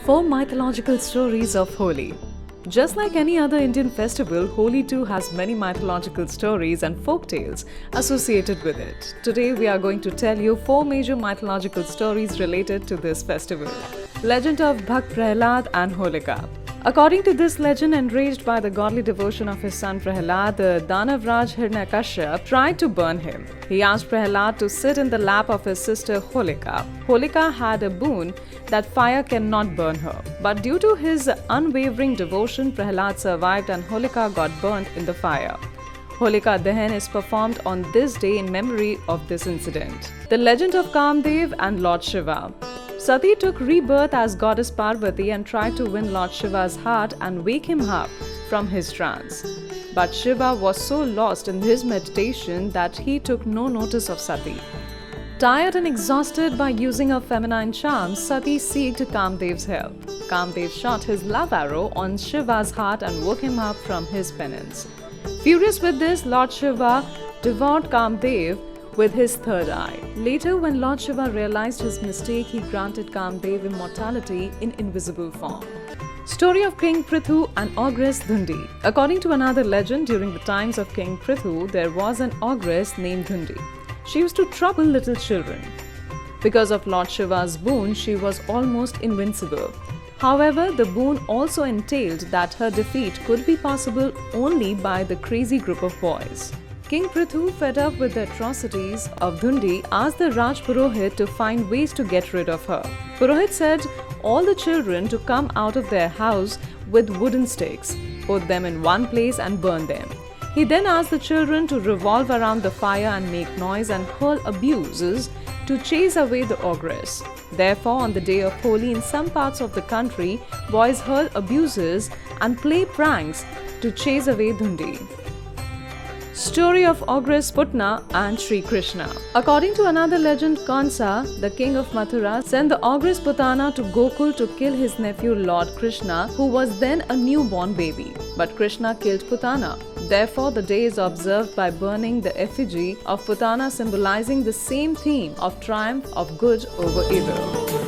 Four mythological stories of Holi. Just like any other Indian festival, Holi too has many mythological stories and folk tales associated with it. Today we are going to tell you four major mythological stories related to this festival. Legend of Bhakt Prahlad and Holika. According to this legend, enraged by the godly devotion of his son Prahlad, the Danavraj Hiranyakashyap tried to burn him. He asked Prahlad to sit in the lap of his sister Holika. Holika had a boon that fire cannot burn her. But due to his unwavering devotion, Prahlad survived and Holika got burnt in the fire. Holika Dahan is performed on this day in memory of this incident. The legend of Kamdev and Lord Shiva. Sati took rebirth as goddess Parvati and tried to win Lord Shiva's heart and wake him up from his trance. But Shiva was so lost in his meditation that he took no notice of Sati. Tired and exhausted by using her feminine charms, Sati sought Kamdev's help. Kamdev shot his love arrow on Shiva's heart and woke him up from his penance. Furious with this, Lord Shiva devoured Kamdev with his third eye. Later, when Lord Shiva realized his mistake, he granted Kamdev immortality in invisible form. Story of King Prithu and Ogress Dhundi. According to another legend, during the times of King Prithu, there was an ogress named Dhundi. She used to trouble little children. Because of Lord Shiva's boon, she was almost invincible. However, the boon also entailed that her defeat could be possible only by the crazy group of boys. King Prithu, fed up with the atrocities of Dhundi, asked the Raj Purohit to find ways to get rid of her. Purohit said all the children to come out of their house with wooden sticks, put them in one place and burn them. He then asked the children to revolve around the fire and make noise and hurl abuses to chase away the ogress. Therefore, on the day of Holi in some parts of the country, boys hurl abuses and play pranks to chase away Dhundi. Story of Ogress Putna and Sri Krishna. According to another legend, Kansa, the king of Mathura, sent the Ogress Putana to Gokul to kill his nephew Lord Krishna, who was then a newborn baby. But Krishna killed Putana. Therefore, the day is observed by burning the effigy of Putana, symbolizing the same theme of triumph of good over evil.